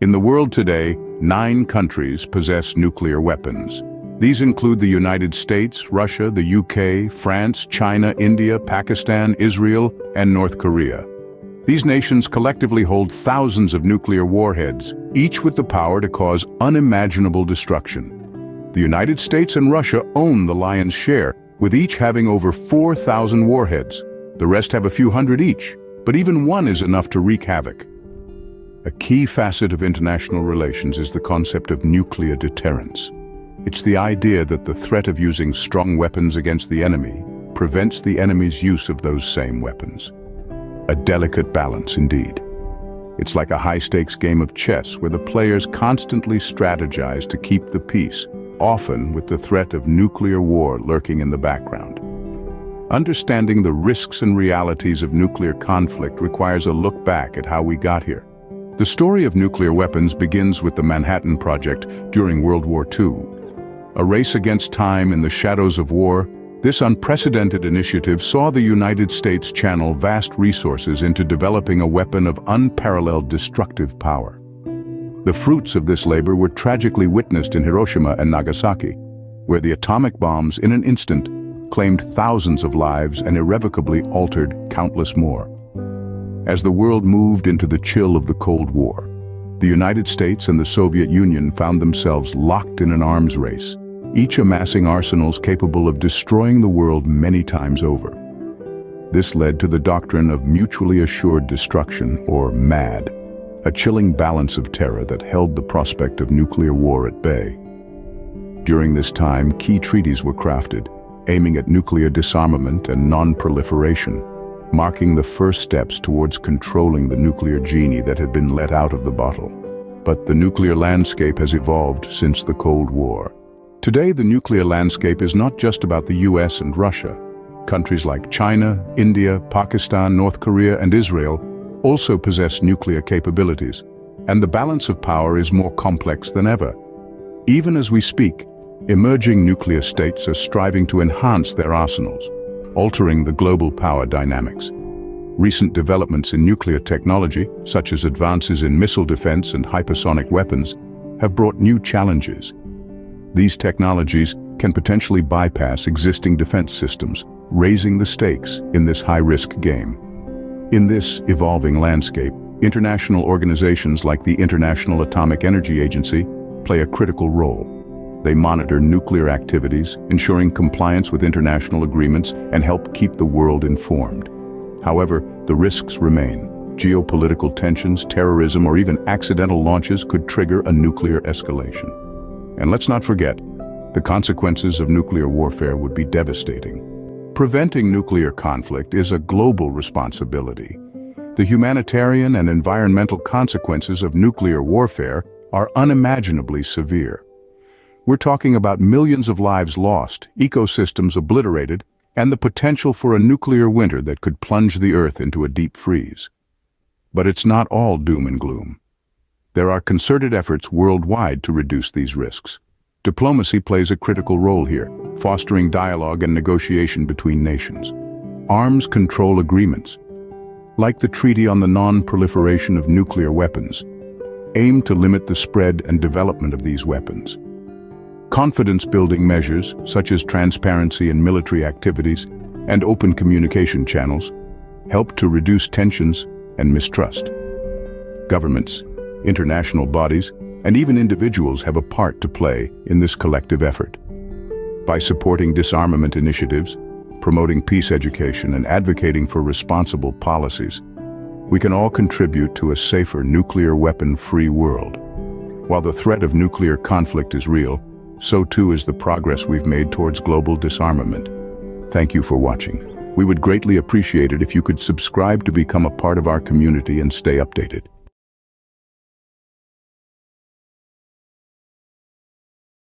In the world today, 9 countries possess nuclear weapons. These include the United States, Russia, the UK, France, China, India, Pakistan, Israel, and North Korea. These nations collectively hold thousands of nuclear warheads, each with the power to cause unimaginable destruction. The United States and Russia own the lion's share, with each having over 4,000 warheads. The rest have a few hundred each, but even one is enough to wreak havoc. A key facet of international relations is the concept of nuclear deterrence. It's the idea that the threat of using strong weapons against the enemy prevents the enemy's use of those same weapons. A delicate balance indeed. It's like a high-stakes game of chess where the players constantly strategize to keep the peace, often with the threat of nuclear war lurking in the background. Understanding the risks and realities of nuclear conflict requires a look back at how we got here. The story of nuclear weapons begins with the Manhattan Project during World War II. A race against time in the shadows of war, this unprecedented initiative saw the United States channel vast resources into developing a weapon of unparalleled destructive power. The fruits of this labor were tragically witnessed in Hiroshima and Nagasaki, where the atomic bombs in an instant claimed thousands of lives and irrevocably altered countless more. As the world moved into the chill of the Cold War, the United States and the Soviet Union found themselves locked in an arms race, each amassing arsenals capable of destroying the world many times over. This led to the doctrine of mutually assured destruction, or MAD, a chilling balance of terror that held the prospect of nuclear war at bay. During this time, key treaties were crafted, aiming at nuclear disarmament and non-proliferation, marking the first steps towards controlling the nuclear genie that had been let out of the bottle. But the nuclear landscape has evolved since the Cold War. Today, the nuclear landscape is not just about the US and Russia. Countries like China, India, Pakistan, North Korea, and Israel also possess nuclear capabilities, and the balance of power is more complex than ever. Even as we speak, emerging nuclear states are striving to enhance their arsenals, altering the global power dynamics. Recent developments in nuclear technology, such as advances in missile defense and hypersonic weapons, have brought new challenges. These technologies can potentially bypass existing defense systems, raising the stakes in this high-risk game. In this evolving landscape, international organizations like the International Atomic Energy Agency play a critical role. They monitor nuclear activities, ensuring compliance with international agreements, and help keep the world informed. However, the risks remain. Geopolitical tensions, terrorism, or even accidental launches could trigger a nuclear escalation. And let's not forget, the consequences of nuclear warfare would be devastating. Preventing nuclear conflict is a global responsibility. The humanitarian and environmental consequences of nuclear warfare are unimaginably severe. We're talking about millions of lives lost, ecosystems obliterated, and the potential for a nuclear winter that could plunge the Earth into a deep freeze. But it's not all doom and gloom. There are concerted efforts worldwide to reduce these risks. Diplomacy plays a critical role here, fostering dialogue and negotiation between nations. Arms control agreements, like the Treaty on the Non-Proliferation of Nuclear Weapons, aim to limit the spread and development of these weapons. Confidence-building measures, such as transparency in military activities and open communication channels, help to reduce tensions and mistrust. Governments, international bodies, and even individuals have a part to play in this collective effort. By supporting disarmament initiatives, promoting peace education, and advocating for responsible policies, we can all contribute to a safer nuclear weapon-free world. While the threat of nuclear conflict is real, so too is the progress we've made towards global disarmament. Thank you for watching. We would greatly appreciate it if you could subscribe to become a part of our community and stay updated.